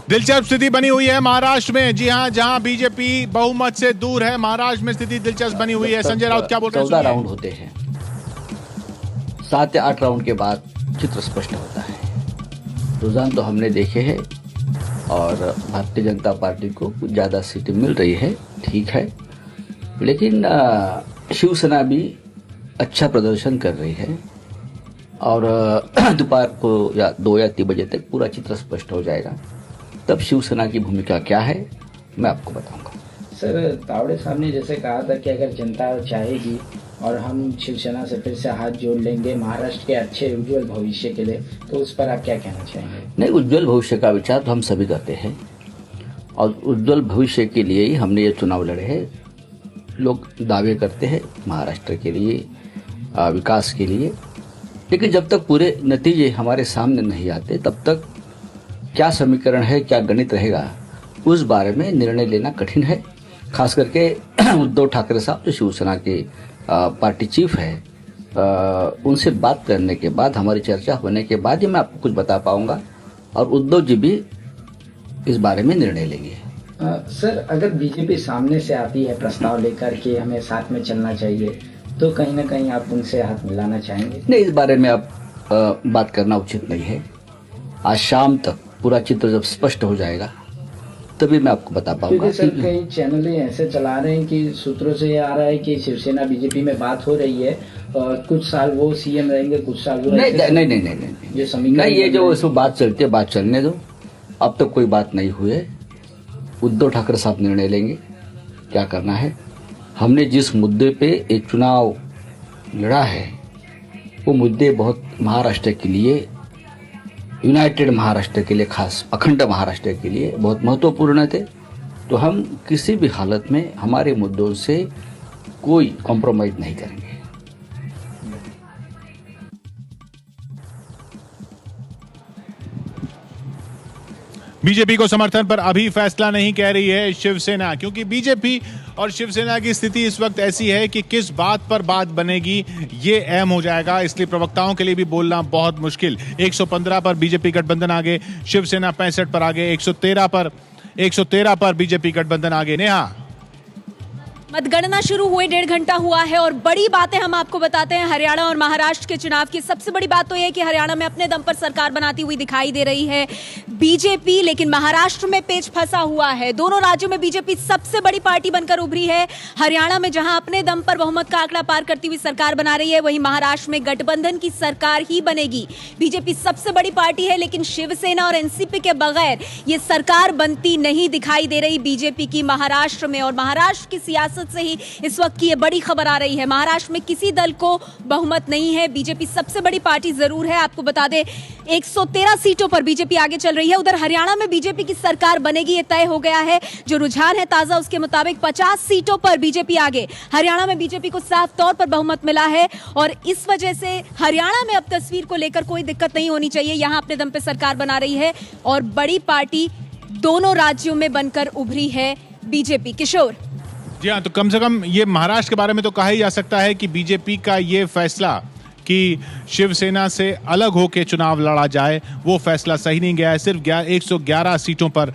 दिलचस्प स्थिति बनी हुई है महाराष्ट्र में। जी हां, जहां बीजेपी बहुमत से दूर है, महाराष्ट्र में स्थिति दिलचस्प बनी हुई है। संजय राउत क्या बोल रहे हैं? 14 राउंड होते हैं, 7 या 8 राउंड के बाद चित्र स्पष्ट होता है। रुझान तो हमने देखे हैं और भारतीय जनता पार्टी को कुछ ज़्यादा सीटें मिल रही है, ठीक है, लेकिन शिवसेना भी अच्छा प्रदर्शन कर रही है और दोपहर को या 2 या 3 बजे तक पूरा चित्र स्पष्ट हो जाएगा। तब शिवसेना की भूमिका क्या है मैं आपको बताऊंगा। सर, तावड़े साहब ने जैसे कहा था कि अगर जनता चाहेगी और हम शिवसेना से फिर से हाथ जोड़ लेंगे महाराष्ट्र के अच्छे उज्जवल भविष्य के लिए, तो उस पर आप क्या कहना चाहेंगे? नहीं, उज्जवल भविष्य का विचार तो हम सभी करते हैं और उज्जवल भविष्य के लिए ही हमने ये चुनाव लड़े हैं। लोग दावे करते हैं महाराष्ट्र के लिए, विकास के लिए, लेकिन जब तक पूरे नतीजे हमारे सामने नहीं आते तब तक क्या समीकरण है, क्या गणित रहेगा, उस बारे में निर्णय लेना कठिन है। खास करके उद्धव ठाकरे साहब जो शिवसेना के पार्टी चीफ है, उनसे बात करने के बाद, हमारी चर्चा होने के बाद ही मैं आपको कुछ बता पाऊंगा और उद्धव जी भी इस बारे में निर्णय लेंगे। सर, अगर बीजेपी सामने से आती है प्रस्ताव लेकर के हमें साथ में चलना चाहिए, तो कहीं ना कहीं आप उनसे हाथ मिलाना चाहेंगे? नहीं, इस बारे में आप बात करना उचित नहीं है। आज शाम तक पूरा चित्र जब स्पष्ट हो जाएगा तभी मैं आपको बता पाऊंगा। क्योंकि सर कई चैनल ऐसे चला रहे हैं कि सूत्रों से आ रहा है कि शिवसेना बीजेपी में बात हो रही है और कुछ साल वो सीएम रहेंगे, कुछ साल वो नहीं, जो समीकरण नहीं, ये जो इसमें बात चलती है, बात चलने दो। अब तक कोई बात नहीं हुई है। उद्धव ठाकरे साहब निर्णय लेंगे क्या करना है। हमने जिस मुद्दे पे एक चुनाव लड़ा है वो मुद्दे बहुत महाराष्ट्र के लिए, यूनाइटेड महाराष्ट्र के लिए, खास अखंड महाराष्ट्र के लिए बहुत महत्वपूर्ण थे। तो हम किसी भी हालत में हमारे मुद्दों से कोई कॉम्प्रोमाइज नहीं करेंगे। बीजेपी को समर्थन पर अभी फैसला नहीं कह रही है शिवसेना, क्योंकि बीजेपी और शिवसेना की स्थिति इस वक्त ऐसी है कि किस बात पर बात बनेगी ये अहम हो जाएगा। इसलिए प्रवक्ताओं के लिए भी बोलना बहुत मुश्किल। 115 पर बीजेपी गठबंधन आगे, शिवसेना 65 पर आगे, 113 पर बीजेपी गठबंधन आगे। नेहा, मतगणना शुरू हुए 1.5 घंटा हुआ है और बड़ी बातें हम आपको बताते हैं हरियाणा और महाराष्ट्र के चुनाव की। सबसे बड़ी बात तो यह है कि हरियाणा में अपने दम पर सरकार बनाती हुई दिखाई दे रही है बीजेपी, लेकिन महाराष्ट्र में पेच फंसा हुआ है। दोनों राज्यों में बीजेपी सबसे बड़ी पार्टी बनकर उभरी है। हरियाणा में जहां अपने दम पर बहुमत का आंकड़ा पार करती हुई सरकार बना रही है, वहीं महाराष्ट्र में गठबंधन की सरकार ही बनेगी। बीजेपी सबसे बड़ी पार्टी है, लेकिन शिवसेना और एनसीपी के बगैर ये सरकार बनती नहीं दिखाई दे रही बीजेपी की महाराष्ट्र में। और महाराष्ट्र की सियासत से ही इस वक्त की ये बड़ी खबर आ रही है। महाराष्ट्र में किसी दल को बहुमत नहीं है, बीजेपी सबसे बड़ी पार्टी जरूर है। आपको बता दें 113 सीटों पर बीजेपी आगे चल रही है। उधर हरियाणा में बीजेपी की सरकार बनेगी, ये तय हो गया है। जो रुझान है ताजा, उसके मुताबिक 50 सीटों पर बीजेपी आगे। हरियाणा में बीजेपी को साफ तौर पर बहुमत मिला है और इस वजह से हरियाणा में अब तस्वीर को लेकर कोई दिक्कत नहीं होनी चाहिए। यहां अपने दम पे सरकार बना रही है और बड़ी पार्टी दोनों राज्यों में बनकर उभरी है बीजेपी। किशोर जी हाँ, तो कम से कम ये महाराष्ट्र के बारे में तो कहा ही जा सकता है कि बीजेपी का ये फैसला कि शिवसेना से अलग होकर चुनाव लड़ा जाए, वो फैसला सही नहीं गया है। सिर्फ 111 सीटों पर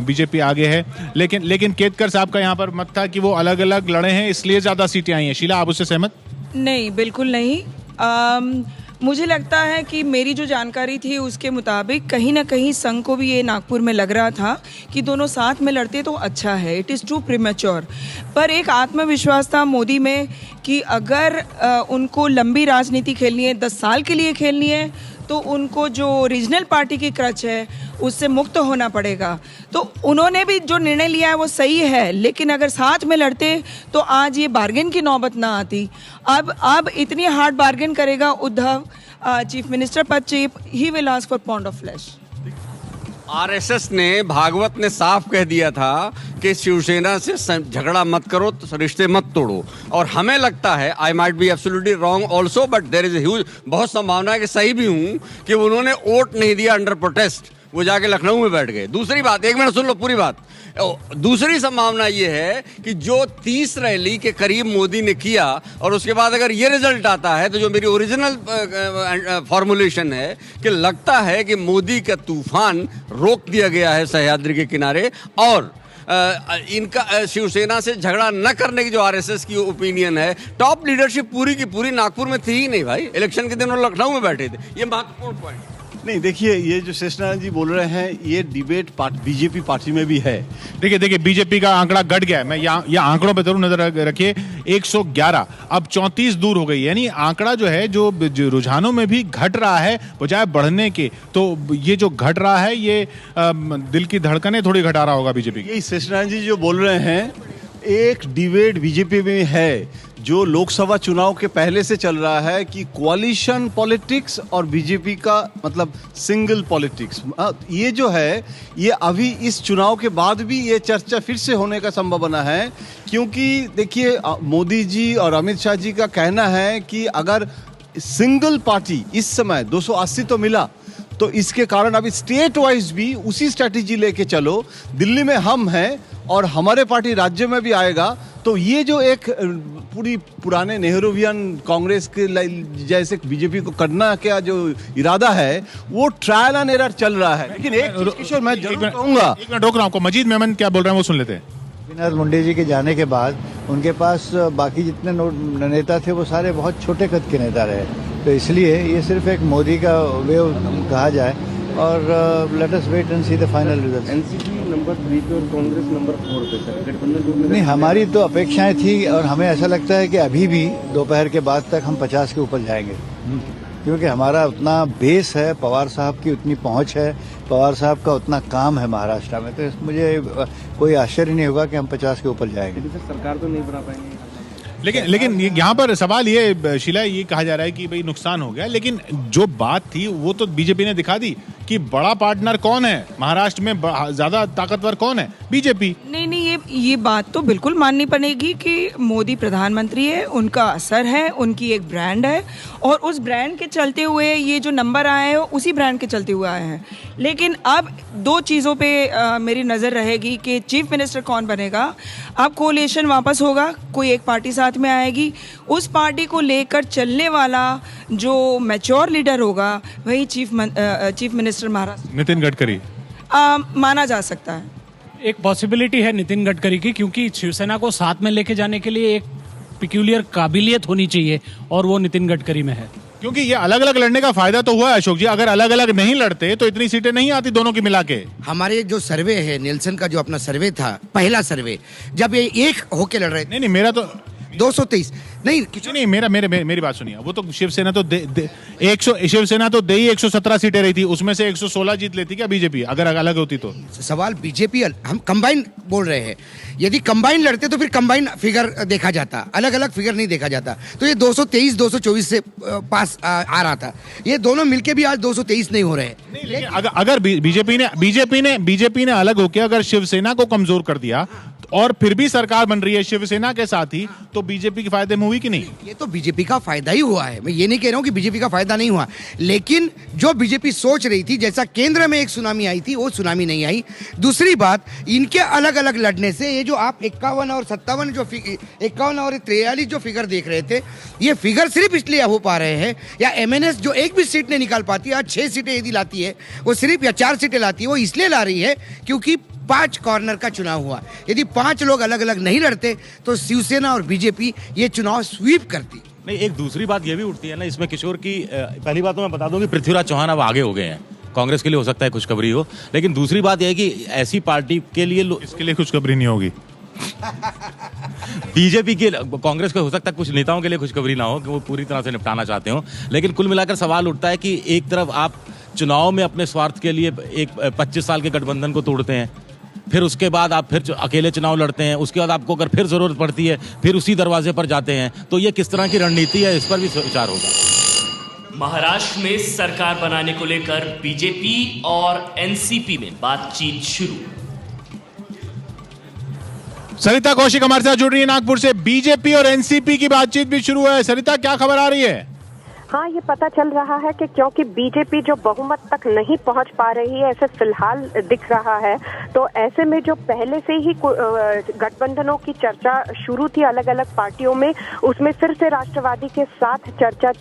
बीजेपी आगे है। लेकिन केतकर साहब का यहाँ पर मत था कि वो अलग अलग लड़े हैं इसलिए ज्यादा सीटें आई हैं। शीला, आप उससे सहमत? नहीं, बिल्कुल नहीं। मुझे लगता है कि मेरी जो जानकारी थी उसके मुताबिक कहीं ना कहीं संघ को भी ये नागपुर में लग रहा था कि दोनों साथ में लड़ते तो अच्छा है। इट इज़ टू प्रीमेच्योर, पर एक आत्मविश्वास था मोदी में कि अगर उनको लंबी राजनीति खेलनी है, 10 साल के लिए खेलनी है, तो उनको जो रीजनल पार्टी की क्रच है उससे मुक्त होना पड़ेगा। तो उन्होंने भी जो निर्णय लिया है वो सही है, लेकिन अगर साथ में लड़ते तो आज ये बार्गेन की नौबत ना आती। अब इतनी हार्ड बार्गेन करेगा उद्धव, चीफ मिनिस्टर पद chief, he will ask for pound of flash. RSS ने, भागवत ने साफ कह दिया था कि शिवसेना से झगड़ा मत करो, तो रिश्ते मत तोड़ो। और हमें लगता है, I might be absolutely wrong also, but there is huge, बहुत संभावना है कि सही भी हूं, कि उन्होंने वोट नहीं दिया अंडर प्रोटेस्ट, वो जाके लखनऊ में बैठ गए। दूसरी बात, 1 मिनट सुन लो पूरी बात। दूसरी संभावना ये है कि जो 30 रैली के करीब मोदी ने किया और उसके बाद अगर ये रिजल्ट आता है, तो जो मेरी ओरिजिनल फॉर्मुलेशन है कि लगता है कि मोदी का तूफान रोक दिया गया है सह्याद्री के किनारे, और इनका शिवसेना से झगड़ा न करने की जो आरएसएस की ओपिनियन है, टॉप लीडरशिप पूरी की पूरी नागपुर में थी ही नहीं भाई। इलेक्शन के दिन वो लखनऊ में बैठे थे। ये महत्वपूर्ण पॉइंट। नहीं, देखिए, ये जो शेषनारायण जी बोल रहे हैं, ये डिबेट बीजेपी पार्टी में भी है। देखिए बीजेपी का आंकड़ा घट गया है। मैं यहाँ आंकड़ों पे जरूर नजर रखिए। 111 अब 34 दूर हो गई, यानी आंकड़ा जो है जो रुझानों में भी घट रहा है बजाय बढ़ने के। तो ये जो घट रहा है, ये दिल की धड़कनें थोड़ी घटा रहा होगा बीजेपी। यही शेषनारायण जी जो बोल रहे हैं, एक डिबेट बीजेपी में है जो लोकसभा चुनाव के पहले से चल रहा है कि कोalition पॉलिटिक्स और बीजेपी का मतलब सिंगल पॉलिटिक्स। ये जो है, ये अभी इस चुनाव के बाद भी ये चर्चा फिर से होने का संभव बना है, क्योंकि देखिए मोदी जी और अमित शाह जी का कहना है कि अगर सिंगल पार्टी इस समय 280 तो मिला, तो इसके कारण अभी स्टेट वाइज भी उसी स्ट्रैटेजी लेके चलो। दिल्ली में हम हैं और हमारे पार्टी राज्य में भी आएगा, तो ये जो एक पूरी पुराने नेहरूवियन कांग्रेस के जैसे बीजेपी को करना क्या जो इरादा है, वो ट्रायल एंड एरर चल रहा है। लेकिन एक किशोर मैं जरूर कहूंगा, 1 मिनट रोक रहा हूं आपको। मजीद मेमन क्या बोल रहे हैं वो सुन लेते हैं। गोपीनाथ मुंडे जी के जाने के बाद उनके पास बाकी जितने नेता थे वो सारे बहुत छोटे कद के नेता रहे, तो इसलिए ये सिर्फ एक मोदी का वेव कहा जाए, और let us wait and see the final result. NCP number 3 पे और कांग्रेस नंबर 4 पे सर, गठबंधन नहीं, हमारी तो अपेक्षाएं थी और हमें ऐसा लगता है कि अभी भी दोपहर के बाद तक हम 50 के ऊपर जाएंगे, क्योंकि हमारा उतना बेस है, पवार साहब की उतनी पहुंच है, पवार साहब का उतना काम है महाराष्ट्र में, तो मुझे कोई आश्चर्य नहीं होगा कि हम 50 के ऊपर जाएंगे। सरकार तो नहीं बना पाएंगे। लेकिन यहाँ पर सवाल ये शीला, ये कहा जा रहा है कि भाई नुकसान हो गया, लेकिन जो बात थी वो तो बीजेपी ने दिखा दी कि बड़ा पार्टनर कौन है महाराष्ट्र में, ज्यादा ताकतवर कौन है, बीजेपी। नहीं, ये बात तो बिल्कुल माननी पड़ेगी कि मोदी प्रधानमंत्री है, उनका असर है, उनकी एक ब्रांड है, और उस ब्रांड के चलते हुए ये जो नंबर आए हैं उसी ब्रांड के चलते हुए आए हैं। लेकिन अब 2 चीज़ों पे मेरी नज़र रहेगी कि चीफ मिनिस्टर कौन बनेगा। अब कोलिशन वापस होगा, कोई एक पार्टी साथ में आएगी, उस पार्टी को लेकर चलने वाला जो मैच्योर लीडर होगा वही चीफ मिनिस्टर महाराष्ट्र नितिन गडकरी माना जा सकता है। एक पॉसिबिलिटी है नितिन गडकरी की, क्योंकि शिवसेना को साथ में लेके जाने के लिए एक पिक्यूलियर काबिलियत होनी चाहिए, और वो नितिन गडकरी में है। क्योंकि ये अलग अलग लड़ने का फायदा तो हुआ है अशोक जी, अगर अलग अलग नहीं लड़ते तो इतनी सीटें नहीं आती दोनों की मिला के। हमारे जो सर्वे है नेल्सन का, जो अपना सर्वे था, पहला सर्वे, जब ये एक होके लड़ रहे थे, नहीं मेरा तो 223 नहीं नहीं, मेरी बात सुनिए। वो तो शिवसेना तो शिवसेना तो दे ही 117 सीटें रही थी, उसमें से 116 जीत लेती क्या बीजेपी अगर अलग होती तो? सवाल बीजेपी, हम कंबाइन बोल रहे हैं, यदि कंबाइन लड़ते तो फिर कंबाइन फिगर देखा जाता, अलग अलग फिगर नहीं देखा जाता। तो ये 223 224 से पास आ रहा था, ये दोनों मिलके भी आज 223 नहीं हो रहे। लेकिन अगर बीजेपी ने अलग होकर अगर शिवसेना को कमजोर कर दिया और फिर भी सरकार बन रही है शिवसेना के साथ ही, तो बीजेपी के फायदे में हुई कि नहीं? ये तो बीजेपी का फायदा ही हुआ है, मैं ये नहीं कह रहा हूं कि बीजेपी का फायदा नहीं हुआ, लेकिन जो बीजेपी सोच रही थी, जैसा केंद्र में एक सुनामी आई थी, वो सुनामी नहीं आई। दूसरी बात, इनके अलग अलग लड़ने से ये जो आप 51 और 57 जो 51 और 43 जो फिगर देख रहे थे, ये फिगर सिर्फ इसलिए हो पा रहे हैं, या एमएनएस जो एक भी सीट नहीं निकाल पाती, आज 6 सीटें यदि लाती है वो सिर्फ, या 4 सीटें लाती है वो इसलिए ला रही है क्योंकि 5 कॉर्नर का चुनाव हुआ। यदि 5 लोग अलग अलग नहीं लड़ते तो शिवसेना और बीजेपी ये चुनाव स्वीप करती। नहीं, एक दूसरी बात ये भी उठती है ना इसमें किशोर की, पहली बात तो मैं बता दूं कि पृथ्वीराज चौहान अब आगे हो गए हैं, कांग्रेस के लिए हो सकता है खुशखबरी हो, लेकिन दूसरी बात यह है कि ऐसी पार्टी के लिए इसके लिए खुशखबरी नहीं होगी। बीजेपी के, कांग्रेस को हो सकता है कुछ नेताओं के लिए खुशखबरी ना हो कि वो पूरी तरह से निपटाना चाहते हो, लेकिन कुल मिलाकर सवाल उठता है कि एक तरफ आप चुनाव में अपने स्वार्थ के लिए एक 25 साल के गठबंधन को तोड़ते हैं, फिर उसके बाद आप फिर अकेले चुनाव लड़ते हैं, उसके बाद आपको अगर फिर जरूरत पड़ती है फिर उसी दरवाजे पर जाते हैं, तो ये किस तरह की रणनीति है, इस पर भी विचार होगा। महाराष्ट्र में सरकार बनाने को लेकर बीजेपी और एनसीपी में बातचीत शुरू। सरिता कौशिक हमारे साथ जुड़ रही है नागपुर से। बीजेपी और एनसीपी की बातचीत भी शुरू है। सरिता, क्या खबर आ रही है? हाँ, ये पता चल रहा है कि क्योंकि बीजेपी जो बहुमत तक नहीं पहुंच पा रही है, ऐसे फिलहाल दिख रहा है, तो ऐसे में जो पहले से ही गठबंधनों की चर्चा शुरू थी अलग अलग पार्टियों में, उसमें फिर से राष्ट्रवादी के साथ चर्चा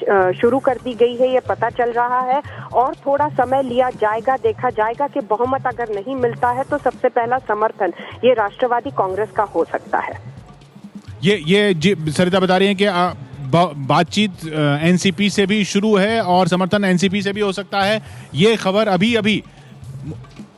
शुरू कर दी गई है, ये पता चल रहा है। और थोड़ा समय लिया जाएगा, देखा जाएगा कि बहुमत अगर नहीं मिलता है तो सबसे पहला समर्थन ये राष्ट्रवादी कांग्रेस का हो सकता है। ये सरिता बता रही हैं कि बातचीत एनसीपी से भी शुरू है और समर्थन एनसीपी से भी हो सकता है। ये खबर अभी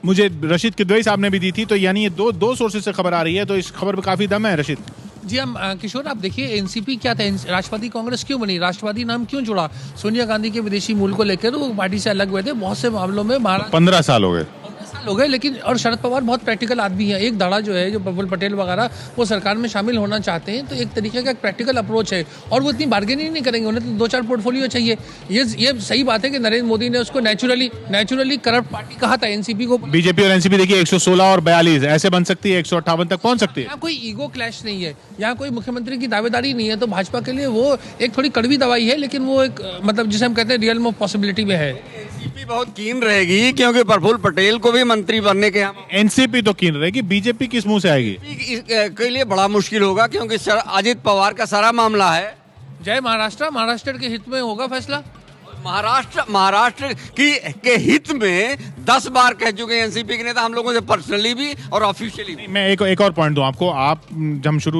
मुझे रशीद किदवई साहब ने भी दी थी, तो यानी ये दो सोर्सेज से खबर आ रही है, तो इस खबर में काफी दम है। रशीद जी, हम किशोर आप देखिए, एनसीपी क्या था, राष्ट्रवादी कांग्रेस क्यों बनी, राष्ट्रवादी नाम क्यों जुड़ा? सोनिया गांधी के विदेशी मूल को लेकर वो पार्टी से अलग हुए थे, बहुत से मामलों में 15 साल हो गए लेकिन और शरद पवार बहुत प्रैक्टिकल आदमी है। एक दाड़ा जो है, जो प्रफुल्ल पटेल वगैरह वो सरकार में शामिल होना चाहते हैं, तो एक तरीके का एक प्रैक्टिकल अप्रोच है और वो इतनी बार्गेनिंग नहीं करेंगे, उन्हें तो 2-4 पोर्टफोलियो चाहिए। ये सही बात है कि नरेंद्र मोदी ने उसको नेचुरली करप्ट पार्टी कहा था एनसीपी को। बीजेपी और एनसीपी देखिए 116 और 42 ऐसे बन सकती है, 158 तक पहुंच सकती है। यहाँ कोई ईगो क्लैश नहीं है, यहाँ कोई मुख्यमंत्री की दावेदारी नहीं है, तो भाजपा के लिए वो एक थोड़ी कड़वी दवाई है, लेकिन वो एक मतलब जिसे हम कहते हैं रियल ऑफ पॉसिबिलिटी में है। एनसीपी बहुत कीन रहेगी क्योंकि प्रफुल्ल पटेल को भी मंत्री बनने के एनसीपी तो कीन रहेगी, बीजेपी किस मुंह से आएगी? के लिए बड़ा मुश्किल होगा क्योंकि अजित पवार का सारा मामला है। जय महाराष्ट्र के हित में होगा फैसला। महाराष्ट्र के हित में 10 बार कह चुके हैं एनसीपी के नेता, हम लोगों से पर्सनली भी और ऑफिशियली भी। मैं एक और पॉइंट दूं आपको।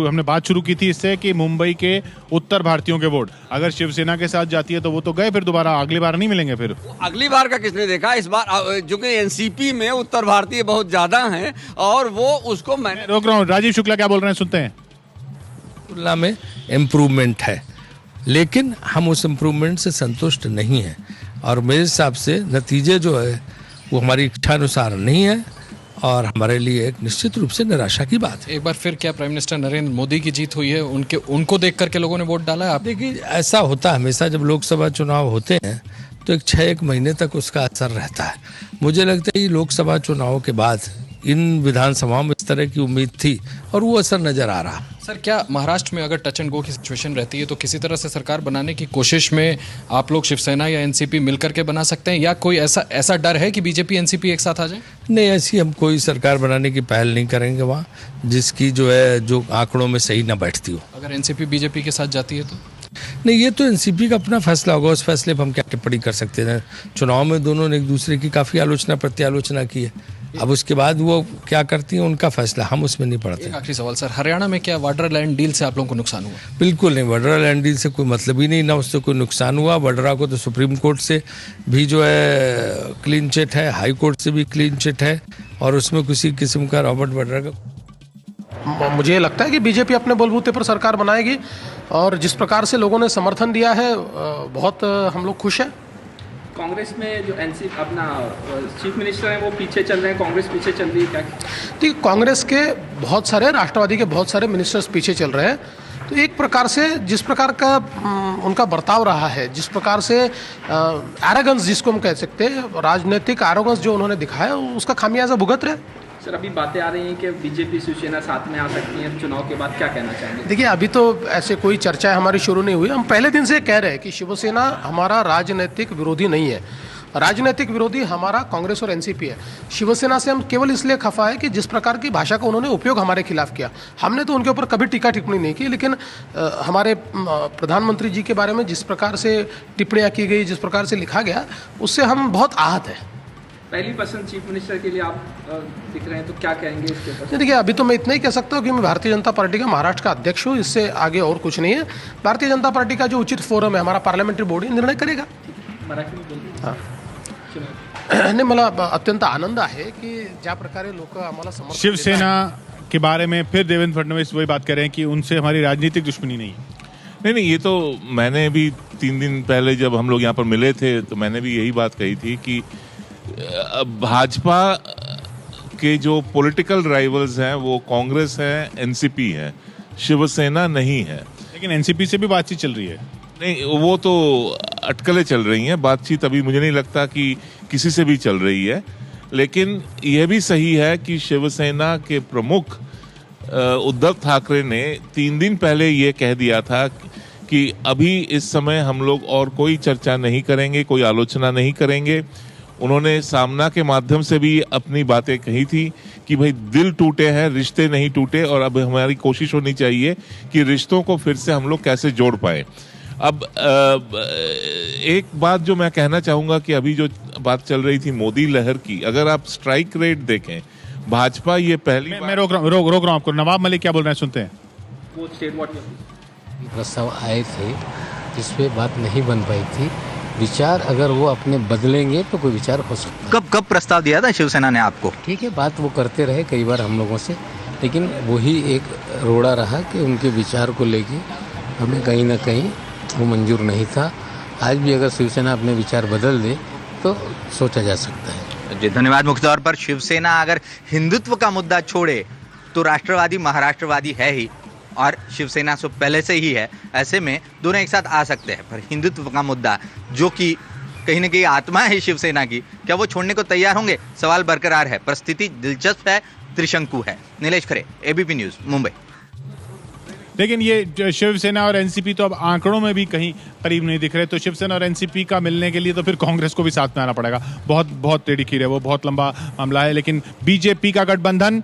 हमने बात शुरू की थी इससे कि मुंबई के उत्तर भारतीयों के वोट अगर शिवसेना के साथ जाती है तो वो तो गए, फिर दोबारा अगली बार नहीं मिलेंगे। फिर अगली बार का किसने देखा? इस बार जो कि एनसीपी में उत्तर भारतीय बहुत ज्यादा हैं और वो उसको मैं रोक रहा हूँ। राजीव शुक्ला क्या बोल रहे हैं, सुनते हैं। तुलना में इम्प्रूवमेंट है, लेकिन हम उस इम्प्रूवमेंट से संतुष्ट नहीं हैं और मेरे हिसाब से नतीजे जो है वो हमारी इच्छा अनुसार नहीं है और हमारे लिए एक निश्चित रूप से निराशा की बात है। एक बार फिर क्या प्राइम मिनिस्टर नरेंद्र मोदी की जीत हुई है? उनको देख करके लोगों ने वोट डाला है? आप देखिए, ऐसा होता है हमेशा जब लोकसभा चुनाव होते हैं तो 6 महीने तक उसका असर रहता है। मुझे लगता है कि लोकसभा चुनाव के बाद इन विधानसभाओं में इस तरह की उम्मीद थी और वो असर नजर आ रहा। सर, क्या महाराष्ट्र में अगर टच एंड गो की सिचुएशन रहती है तो किसी तरह से सरकार बनाने की कोशिश में आप लोग शिवसेना या एनसीपी मिलकर के बना सकते हैं, या कोई ऐसा डर है कि बीजेपी एनसीपी एक साथ आ जाए? नहीं, ऐसी हम कोई सरकार बनाने की पहल नहीं करेंगे वहाँ जिसकी जो आंकड़ों में सही ना बैठती हो। अगर एनसीपी बीजेपी के साथ जाती है तो? नहीं, ये तो एनसीपी का अपना फैसला होगा, उस फैसले पर हम क्या टिप्पणी कर सकते हैं। चुनाव में दोनों ने एक दूसरे की काफ़ी आलोचना प्रत्यालोचना की है, अब उसके बाद वो क्या करती हैं उनका फैसला, हम उसमें नहीं पड़ते। एक आखिरी सवाल सर, हरियाणा में क्या वाड्रा लैंड डील से आप लोगों को नुकसान हुआ? बिल्कुल नहीं, वाड्रा लैंड डील से कोई मतलब ही नहीं, ना उससे कोई नुकसान हुआ। वाड्रा को तो सुप्रीम कोर्ट से भी जो है क्लीन चिट है, हाई कोर्ट से भी क्लीन चिट है और उसमें किसी किस्म का रॉबर्ट वाड्रा का। मुझे लगता है कि बीजेपी अपने बलबूते पर सरकार बनाएगी और जिस प्रकार से लोगों ने समर्थन दिया है बहुत हम लोग खुश हैं। कांग्रेस में जो अपना चीफ मिनिस्टर है वो पीछे चल रहे हैं, कांग्रेस पीछे चल रही है, क्या? ठीक, कांग्रेस के बहुत सारे, राष्ट्रवादी के बहुत सारे मिनिस्टर्स पीछे चल रहे हैं। तो एक प्रकार से जिस प्रकार का उनका बर्ताव रहा है, जिस प्रकार से एरोगेंस जिसको हम कह सकते हैं, राजनीतिक एरोगेंस जो उन्होंने दिखाया, उसका खामियाजा भुगत रहे। सर, अभी बातें आ रही हैं कि बीजेपी शिवसेना साथ में आ सकती है चुनाव के बाद, क्या कहना चाहेंगे? देखिए, अभी तो ऐसे कोई चर्चा हमारी शुरू नहीं हुई। हम पहले दिन से कह रहे हैं कि शिवसेना हमारा राजनीतिक विरोधी नहीं है, राजनीतिक विरोधी हमारा कांग्रेस और एनसीपी है। शिवसेना से हम केवल इसलिए खफा है कि जिस प्रकार की भाषा का उन्होंने उपयोग हमारे खिलाफ किया, हमने तो उनके ऊपर कभी टीका टिप्पणी नहीं की, लेकिन हमारे प्रधानमंत्री जी के बारे में जिस प्रकार से टिप्पणियाँ की गई, जिस प्रकार से लिखा गया, उससे हम बहुत आहत हैं। पहली पसंद चीफ मिनिस्टर के लिए आप दिख रहे हैं, तो क्या कहेंगे इसके ऊपर? देखिए, अभी तो मैं इतना ही कह सकता हूँ कि मैं भारतीय जनता पार्टी का महाराष्ट्र का अध्यक्ष हूँ, इससे आगे और कुछ नहीं है। भारतीय जनता पार्टी का जो उचित फोरम है, हमारा पार्लियामेंट्री बॉडी निर्णय करेगा। हां, नाही, मला अत्यंत आनंद आहे की ज्या प्रकारे लोक आम्हाला समर्थन शिवसेना के बारे में फिर देवेंद्र फडणवीस वही बात कर रहे हैं कि उनसे हमारी राजनीतिक दुश्मनी नहीं है। नहीं, ये तो मैंने भी 3 दिन पहले जब हम लोग यहाँ पर मिले थे तो मैंने भी यही बात कही थी कि भाजपा के जो पॉलिटिकल राइवल्स हैं वो कांग्रेस है, एनसीपी है, शिवसेना नहीं है। लेकिन एनसीपी से भी बातचीत चल रही है। नहीं, वो तो अटकलें चल रही हैं, बातचीत अभी मुझे नहीं लगता कि किसी से भी चल रही है। लेकिन यह भी सही है कि शिवसेना के प्रमुख उद्धव ठाकरे ने 3 दिन पहले ये कह दिया था कि अभी इस समय हम लोग और कोई चर्चा नहीं करेंगे, कोई आलोचना नहीं करेंगे। उन्होंने सामना के माध्यम से भी अपनी बातें कही थी कि भाई दिल टूटे हैं, रिश्ते नहीं टूटे, और अब हमारी कोशिश होनी चाहिए कि रिश्तों को फिर से हम लोग कैसे जोड़ पाए। अब एक बात जो मैं कहना चाहूंगा कि अभी जो बात चल रही थी मोदी लहर की, अगर आप स्ट्राइक रेट देखें, भाजपा ये पहली मैं रोक रहा हूं आपको। नवाब मलिक क्या बोल रहे हैं, सुनते हैं। वो स्टेट व्हाट प्रस्ताव आए थे जिस पे बात नहीं बन पाई थी। विचार अगर वो अपने बदलेंगे तो कोई विचार हो सकता है। कब प्रस्ताव दिया था शिवसेना ने आपको? ठीक है, बात वो करते रहे कई बार हम लोगों से, लेकिन वही एक रोड़ा रहा कि उनके विचार को लेके हमें कहीं ना कहीं वो मंजूर नहीं था। आज भी अगर शिवसेना अपने विचार बदल दे तो सोचा जा सकता है। जी धन्यवाद। मुख्य तौर पर शिवसेना अगर हिंदुत्व का मुद्दा छोड़े तो राष्ट्रवादी महाराष्ट्रवादी है ही, और शिवसेना से पहले से ही है। ऐसे में दोनों एक साथ आ सकते हैं, पर हिंदुत्व का मुद्दा जो कि कहीं ना कहीं आत्मा है शिवसेना की, क्या वो छोड़ने को तैयार होंगे? सवाल बरकरार है। परिस्थिति दिलचस्प है, त्रिशंकु है। नीलेश खरे, एबीपी न्यूज, मुंबई। लेकिन ये शिवसेना और एनसीपी तो अब आंकड़ों में भी कहीं करीब नहीं दिख रहे, तो शिवसेना और एनसीपी का मिलने के लिए तो फिर कांग्रेस को भी साथ में आना पड़ेगा। बहुत टेढ़ी खीर है, वो बहुत लंबा मामला है। लेकिन बीजेपी का गठबंधन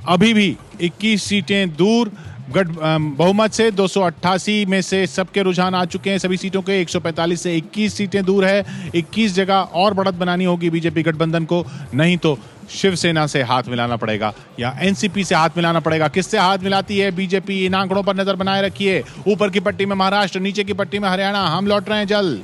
अभी भी 21 सीटें दूर, बहुमत से 288 में से सबके रुझान आ चुके हैं। सभी सीटों के 145 से 21 सीटें दूर है। 21 जगह और बढ़त बनानी होगी बीजेपी गठबंधन को, नहीं तो शिवसेना से हाथ मिलाना पड़ेगा या एनसीपी से हाथ मिलाना पड़ेगा। किससे हाथ मिलाती है बीजेपी, इन आंकड़ों पर नजर बनाए रखिए। ऊपर की पट्टी में महाराष्ट्र, नीचे की पट्टी में हरियाणा। हम लौट रहे हैं जल्द।